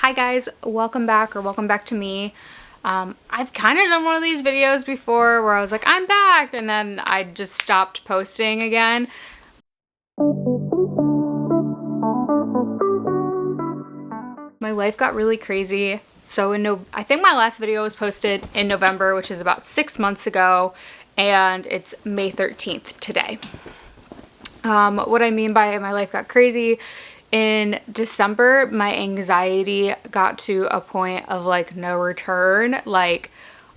Hi guys, welcome back to me. I've kind of done one of these videos before where I was like, I'm back, and then I just stopped posting again. My life got really crazy. So I think my last video was posted in November, which is about 6 months ago, and it's May 13th today. What I mean by my life got crazy, in December, my anxiety got to a point of like no return. Like,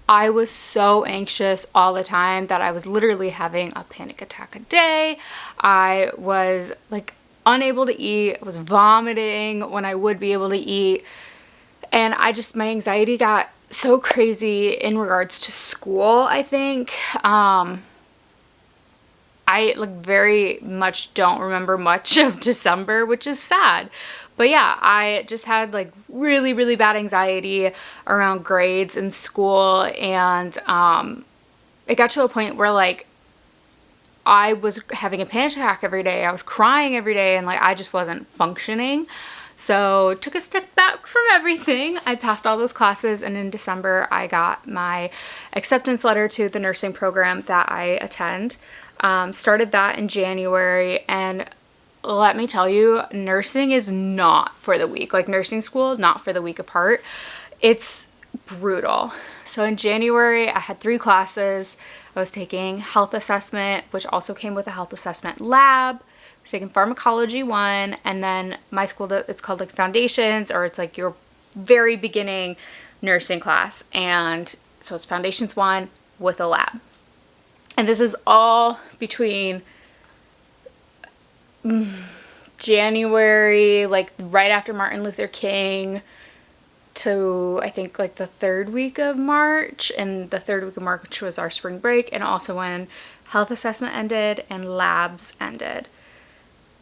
I was so anxious all the time that I was literally having a panic attack a day. I was like unable to eat, I was vomiting when I would be able to eat. And my anxiety got so crazy in regards to school, I think. I like very much don't remember much of December, which is sad. But yeah, I just had like really, really bad anxiety around grades in school, and it got to a point where like I was having a panic attack every day. I was crying every day, and like I just wasn't functioning. So took a step back from everything. I passed all those classes, and in December I got my acceptance letter to the nursing program that I attend. Started that in January, and let me tell you, nursing is not for the weak. Like, nursing school is not for the weak of heart. It's brutal. So in January, I had 3 classes. I was taking health assessment, which also came with a health assessment lab. I was taking pharmacology 1, and then my school, it's called like foundations, or it's like your very beginning nursing class. And so it's foundations 1 with a lab. And this is all between January, like right after Martin Luther King, to I think like the 3rd week of March. And the 3rd week of March was our spring break, and also when health assessment ended and labs ended.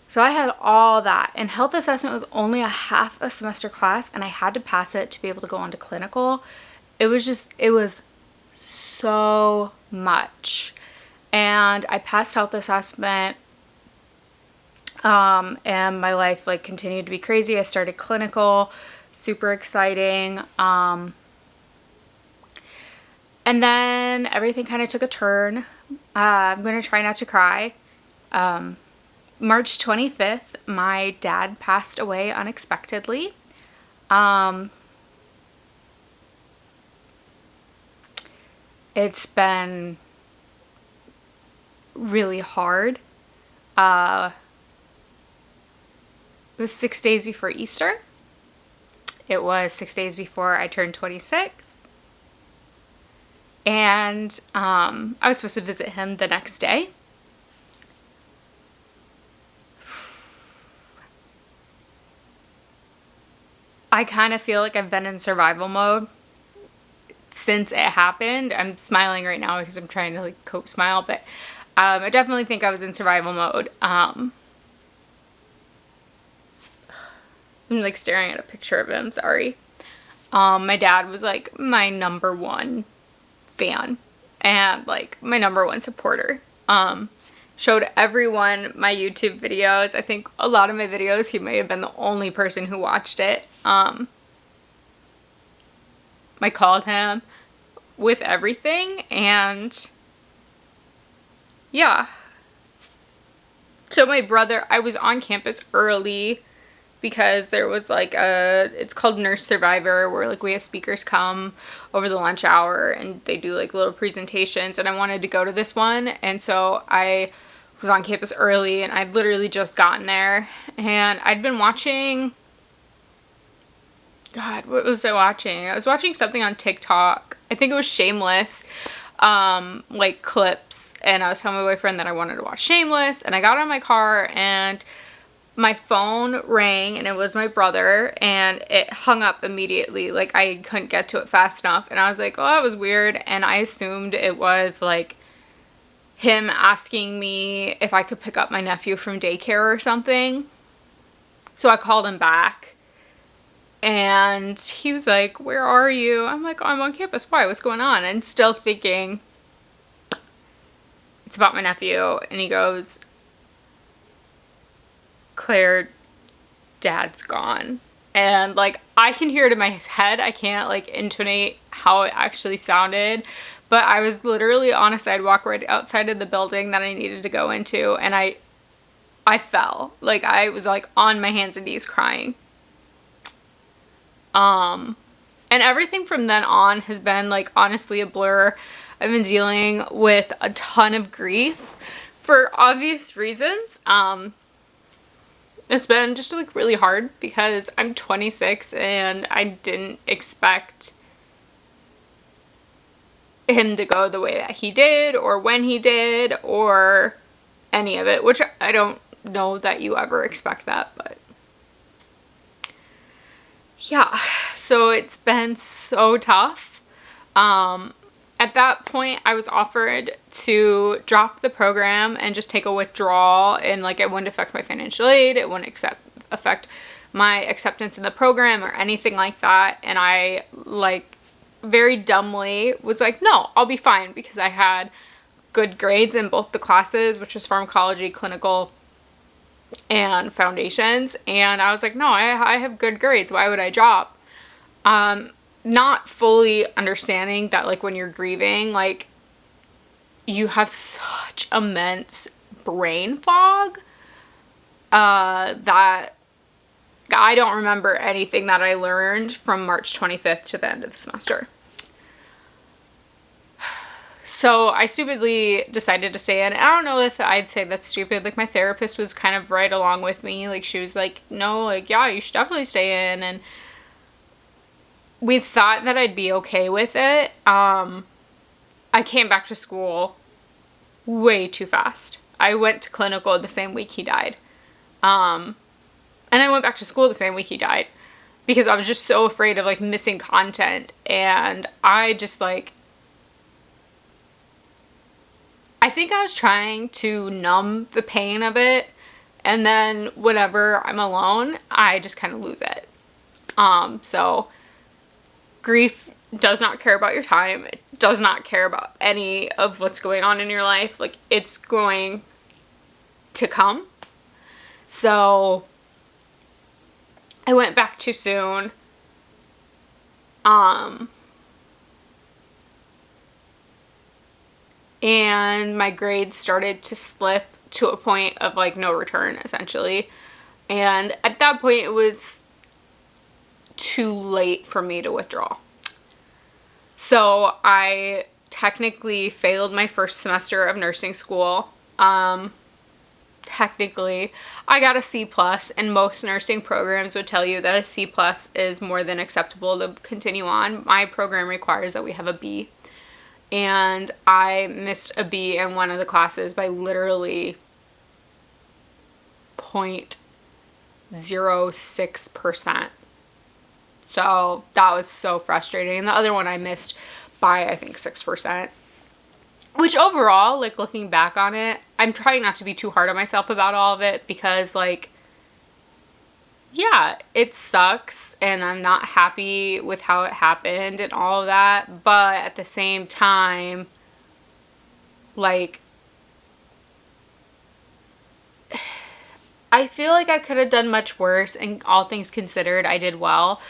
So I had all that, and health assessment was only a half a semester class, and I had to pass it to be able to go on to clinical. It was so much. And I passed health assessment, and my life like continued to be crazy. I started clinical, super exciting. And then everything kind of took a turn. I'm going to try not to cry. March 25th, my dad passed away unexpectedly. It's been really hard. It was 6 days before Easter. It was 6 days before I turned 26. And I was supposed to visit him the next day. I kind of feel like I've been in survival mode since it happened. I'm smiling right now because I'm trying to like cope smile, but I definitely think I was in survival mode. I'm like staring at a picture of him, sorry. My dad was like my number 1 fan and like my number 1 supporter. Showed everyone my YouTube videos. I think a lot of my videos, he may have been the only person who watched it. I called him with everything, and yeah. So my brother, I was on campus early because there was like it's called Nurse Survivor, where like we have speakers come over the lunch hour and they do like little presentations, and I wanted to go to this one. And so I was on campus early, and I'd literally just gotten there, and I'd been watching, God, what was I watching? I was watching something on TikTok. I think it was Shameless, like clips, and I was telling my boyfriend that I wanted to watch Shameless, and I got out of my car, and my phone rang, and it was my brother, and it hung up immediately. Like, I couldn't get to it fast enough, and I was like, oh, that was weird, and I assumed it was like him asking me if I could pick up my nephew from daycare or something. So I called him back, and he was like, where are you? I'm like, oh, I'm on campus. Why? What's going on? And still thinking it's about my nephew. And he goes, Claire, Dad's gone. and like I can hear it in my head. I can't like intonate how it actually sounded, but I was literally on a sidewalk right outside of the building that I needed to go into, and I fell. Like I was like on my hands and knees crying. And everything from then on has been like honestly a blur. I've been dealing with a ton of grief for obvious reasons. It's been just like really hard because I'm 26 and I didn't expect him to go the way that he did or when he did or any of it, which I don't know that you ever expect that, but yeah, so it's been so tough. At that point, I was offered to drop the program and just take a withdrawal, and like it wouldn't affect my financial aid, it wouldn't affect my acceptance in the program or anything like that. And I like very dumbly was like, no, I'll be fine, because I had good grades in both the classes, which was pharmacology, clinical, and foundations. And I was like, no, I have good grades. Why would I drop? Not fully understanding that like when you're grieving, like you have such immense brain fog that I don't remember anything that I learned from March 25th to the end of the semester. So I stupidly decided to stay in. I don't know if I'd say that's stupid. Like my therapist was kind of right along with me. Like she was like, no, like, yeah, you should definitely stay in. And we thought that I'd be okay with it. I came back to school way too fast. I went to clinical the same week he died. And I went back to school the same week he died because I was just so afraid of like missing content. And I just like, I think I was trying to numb the pain of it. And then whenever I'm alone, I just kind of lose it. So grief does not care about your time. It does not care about any of what's going on in your life. Like, it's going to come. So I went back too soon. And my grades started to slip to a point of like no return, essentially. And at that point, it was too late for me to withdraw. So I technically failed my first semester of nursing school. Technically, I got a C+, and most nursing programs would tell you that a C+ is more than acceptable to continue on. My program requires that we have a B. And I missed a B in one of the classes by literally 0.06%. So that was so frustrating. And the other one I missed by, I think, 6%. Which overall, like looking back on it, I'm trying not to be too hard on myself about all of it because like, yeah, it sucks and I'm not happy with how it happened and all of that. But at the same time, like, I feel like I could have done much worse, and all things considered, I did well.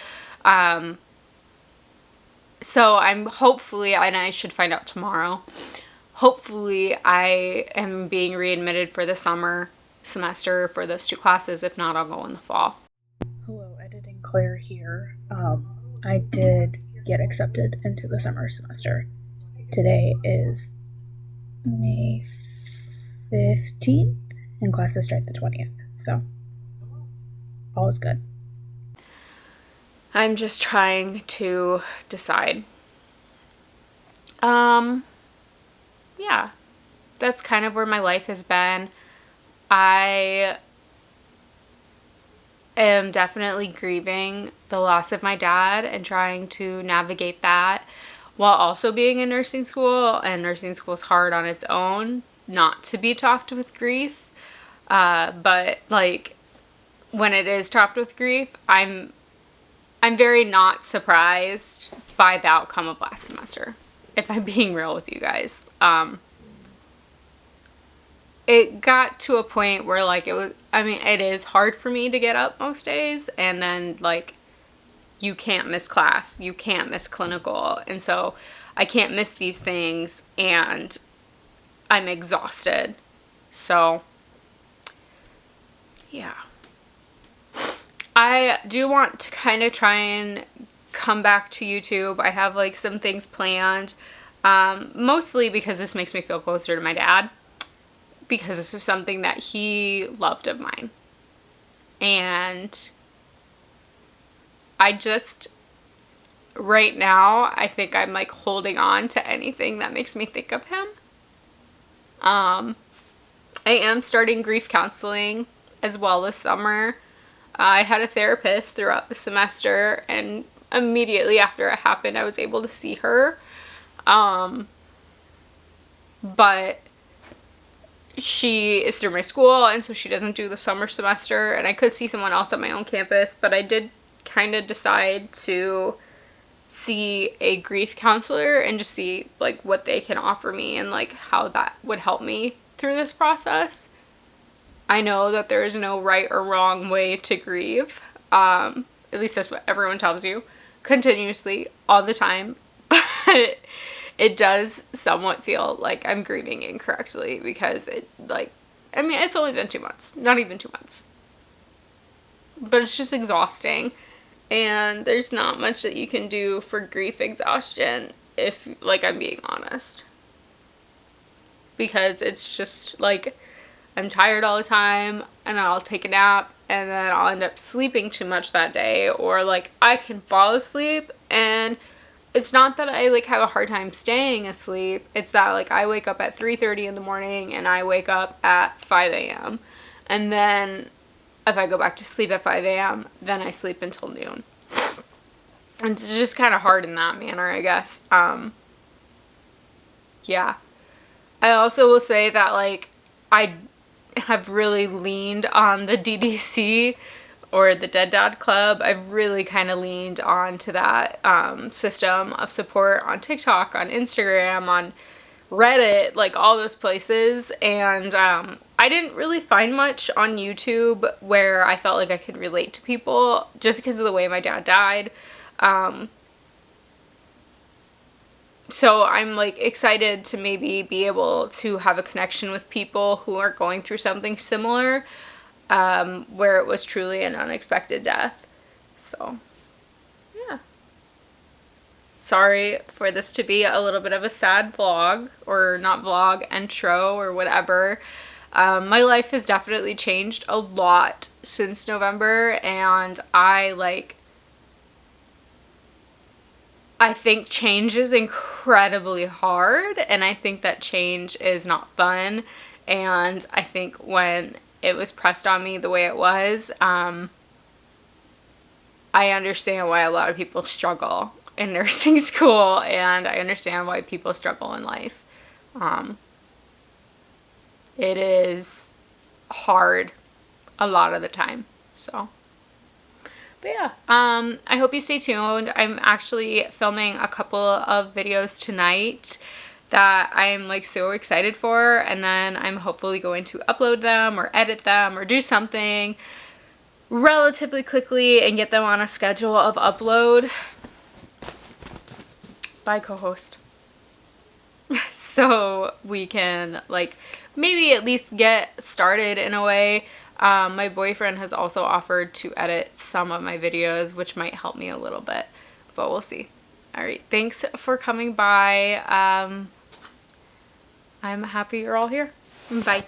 So I'm hopefully, and I should find out tomorrow, hopefully I am being readmitted for the summer semester for those two classes. If not, I'll go in the fall. Hello, Editing Claire here. I did get accepted into the summer semester. Today is May 15th, and classes start the 20th, so all is good. I'm just trying to decide. Yeah, that's kind of where my life has been. I am definitely grieving the loss of my dad and trying to navigate that while also being in nursing school. And nursing school is hard on its own, not to be topped with grief. But like when it is topped with grief, I'm very not surprised by the outcome of last semester, if I'm being real with you guys. It got to a point where like it was, I mean, it is hard for me to get up most days, and then like you can't miss class, you can't miss clinical, and so I can't miss these things, and I'm exhausted. So yeah, I do want to kind of try and come back to YouTube. I have like some things planned, mostly because this makes me feel closer to my dad, because this is something that he loved of mine. And I just, right now, I think I'm like holding on to anything that makes me think of him. I am starting grief counseling as well this summer. I had a therapist throughout the semester, and immediately after it happened, I was able to see her. But she is through my school, and so she doesn't do the summer semester, and I could see someone else at my own campus, but I did kind of decide to see a grief counselor and just see like what they can offer me and like how that would help me through this process. I know that there is no right or wrong way to grieve. At least that's what everyone tells you continuously all the time. But it does somewhat feel like I'm grieving incorrectly, because it, like, I mean, it's only been 2 months, not even 2 months. But it's just exhausting. And there's not much that you can do for grief exhaustion, if, like, I'm being honest. Because it's just, like, I'm tired all the time, and I'll take a nap, and then I'll end up sleeping too much that day, or, like, I can fall asleep, and it's not that I, like, have a hard time staying asleep, it's that, like, I wake up at 3:30 in the morning, and I wake up at 5 a.m., and then if I go back to sleep at 5 a.m., then I sleep until noon. And it's just kind of hard in that manner, I guess. Yeah. I also will say that, like, I have really leaned on the DDC, or the Dead Dad Club. I've really kind of leaned on to that system of support on TikTok, on Instagram, on Reddit, like all those places. And I didn't really find much on YouTube where I felt like I could relate to people, just because of the way my dad died. So I'm like excited to maybe be able to have a connection with people who are going through something similar, where it was truly an unexpected death. So yeah. Sorry for this to be a little bit of a sad vlog, or not vlog, intro, or whatever. My life has definitely changed a lot since November, and I think change is incredibly hard, and I think that change is not fun, and I think when it was pressed on me the way it was, I understand why a lot of people struggle in nursing school, and I understand why people struggle in life. It is hard a lot of the time, so... But yeah, I hope you stay tuned. I'm actually filming a couple of videos tonight that I'm like so excited for, and then I'm hopefully going to upload them or edit them or do something relatively quickly and get them on a schedule of upload. Bye, co-host. So we can like maybe at least get started in a way. My boyfriend has also offered to edit some of my videos, which might help me a little bit, but we'll see. All right, thanks for coming by. I'm happy you're all here. Bye.